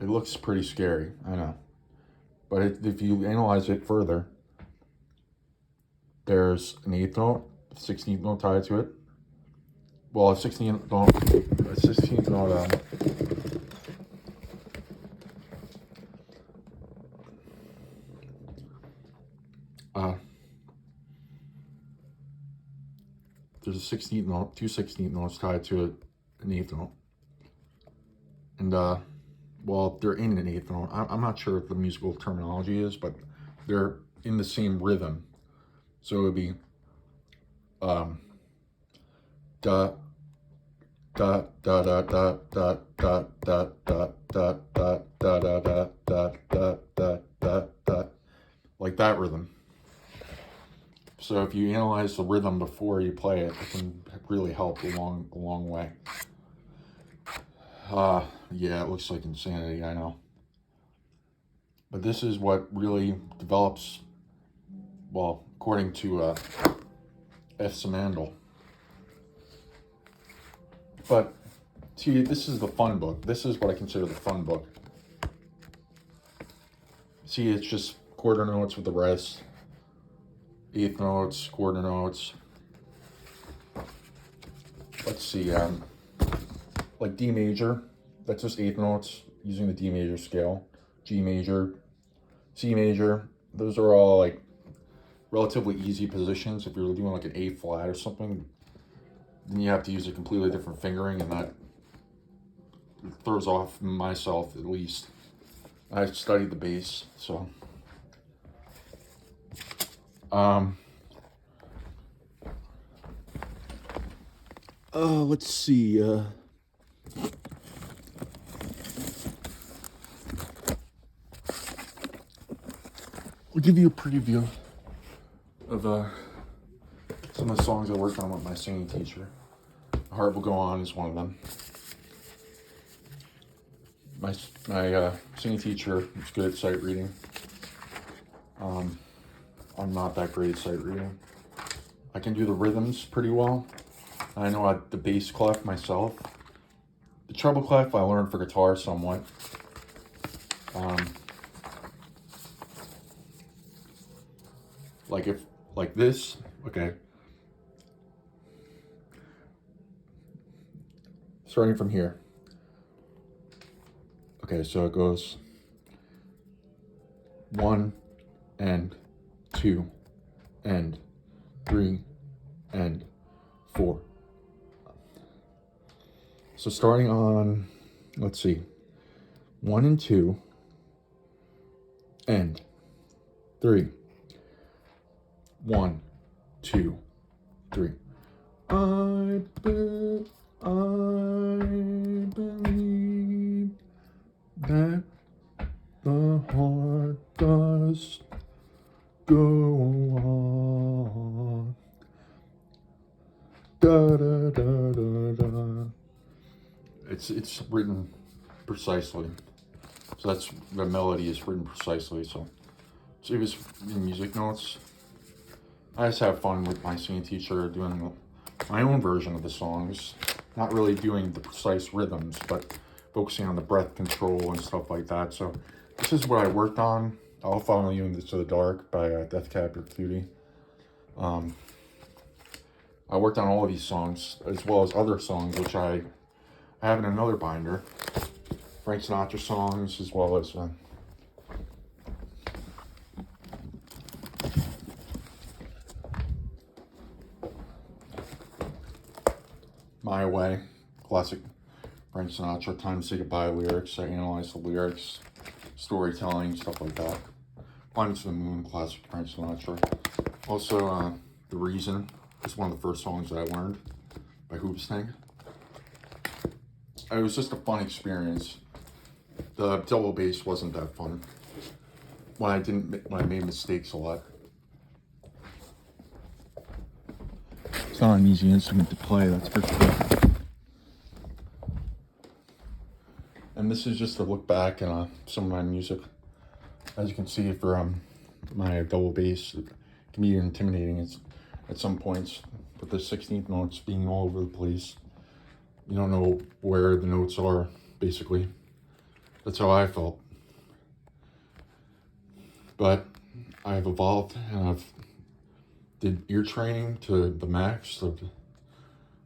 It looks pretty scary, I know. But if you analyze it further, there's an eighth note, 16th note tied to it. Well, a 16th note, there's a 16th note, two 16th notes tied to an eighth note. And, well, they're in an eighth note. I'm not sure what the musical terminology is, but they're in the same rhythm. So it would be da da da da da da da da da da da da da da da da da da da, like that rhythm. So if you analyze the rhythm before you play it, it can really help a long way. Yeah, it looks like insanity, I know. But this is what really develops, well, according to F. Simandl. But see, this is the fun book. This is what I consider the fun book. See, it's just quarter notes with the rest. Eighth notes, quarter notes. Let's see, like D major, that's just eighth notes using the D major scale. G major, C major, those are all like relatively easy positions. If you're doing like an A flat or something, then you have to use a completely different fingering, and that throws off myself at least. I studied the bass, so. Let's see, we'll give you a preview of some of the songs I worked on with my singing teacher. Heart Will Go On is one of them. My singing teacher is good at sight reading. I'm not that great at sight reading. I can do the rhythms pretty well. I know the bass clef myself. The treble clef I learned for guitar somewhat. Like this, okay. Starting from here. Okay, so it goes 1 and 2 and 3 and 4. So starting on, let's see, 1 and 2 and 3. 1, 2, 3. I believe that the heart does go on. Da da da da da. It's written precisely. So that's the melody is written precisely. So it was in music notes. I just have fun with my singing teacher doing my own version of the songs. Not really doing the precise rhythms, but focusing on the breath control and stuff like that. So this is what I worked on. I'll Follow You Into the Dark by Death Cab for Cutie. I worked on all of these songs, as well as other songs, which I have in another binder. Frank Sinatra songs, as well as My Way, classic Frank Sinatra, Time to Say Goodbye lyrics. I analyze the lyrics, storytelling, stuff like that. Climbing to the Moon, classic Frank Sinatra. Also, The Reason is one of the first songs that I learned by Hoobastank. It was just a fun experience. The double bass wasn't that fun. When I made mistakes a lot. It's not an easy instrument to play, that's for sure. And this is just a look back at some of my music. As you can see, for my double bass, it can be intimidating at some points, with the 16th notes being all over the place. You don't know where the notes are, basically. That's how I felt. But I've evolved and I've did ear training to the max. I've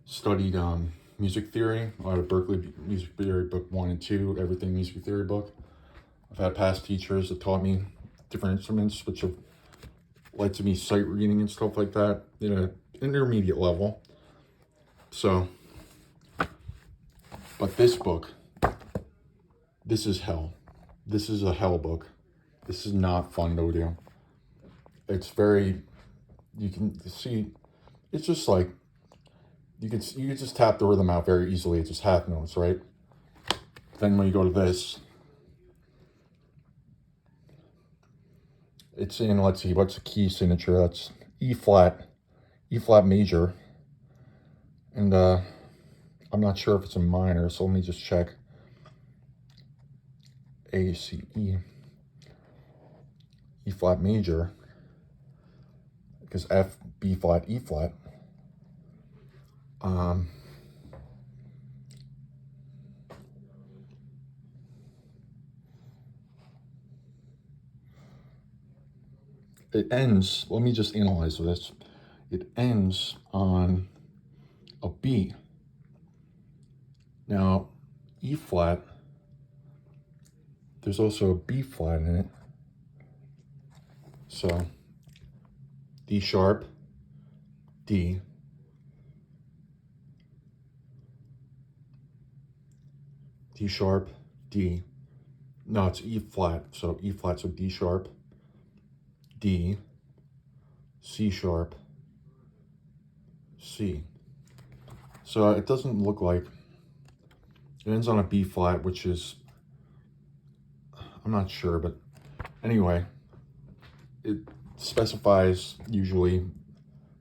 studied music theory out of Berkeley Music Theory Book 1 and 2, Everything Music Theory book. I've had past teachers that taught me different instruments, which have led to me sight reading and stuff like that at an intermediate level. So, but this book, this is hell. This is a hell book. This is not fun to do. It's very, you can see, it's just like, you can just tap the rhythm out very easily. It's just half notes, right? Then when you go to this, it's in, let's see, what's the key signature? That's E flat major. And I'm not sure if it's a minor, so let me just check. A, C, E. E flat major. Because F, B flat, E flat. It ends, let me just analyze this. It ends on a B. Now, E flat, there's also a B flat in it. So, D sharp, D, D sharp, D. No, it's E flat. So E flat, so D sharp, D, C sharp, C. So it doesn't look like, it ends on a B flat, which is, I'm not sure, but anyway, it specifies usually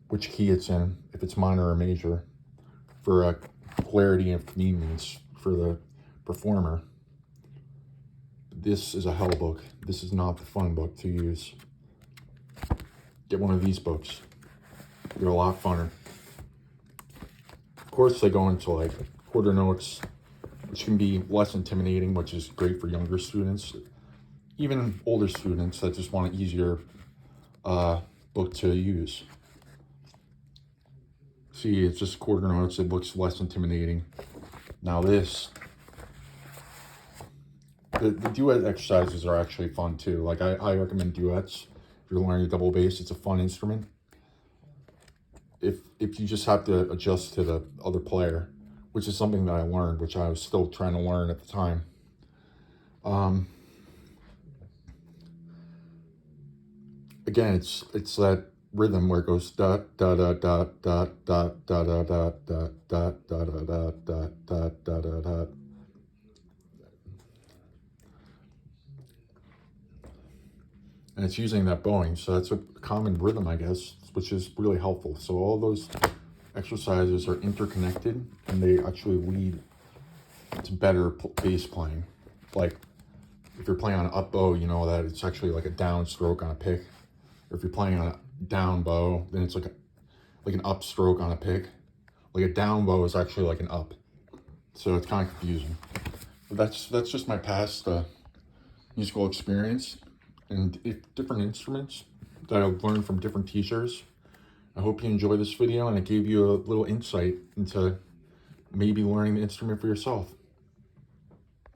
which key it's in, if it's minor or major, for a clarity and convenience for the performer. This is a hell book. This is not the fun book to use. Get one of these books. They're a lot funner. Of course, they go into like quarter notes, which can be less intimidating, which is great for younger students. Even older students that just want an easier book to use. See, it's just quarter notes. It looks less intimidating. Now this, the duet exercises are actually fun too. Like I recommend duets. If you're learning double bass, it's a fun instrument. If you just have to adjust to the other player, which is something that I learned, which I was still trying to learn at the time. Again, it's that rhythm where it goes da da da da da da da da da da da da da da da da da da. And it's using that bowing, so that's a common rhythm, I guess, which is really helpful. So all those exercises are interconnected, and they actually lead to better bass playing. Like if you're playing on an up bow, you know that it's actually like a down stroke on a pick. Or if you're playing on a down bow, then it's like an up stroke on a pick. Like a down bow is actually like an up. So it's kind of confusing. But that's just my past musical experience and different instruments that I've learned from different teachers. I hope you enjoy this video and it gave you a little insight into maybe learning the instrument for yourself.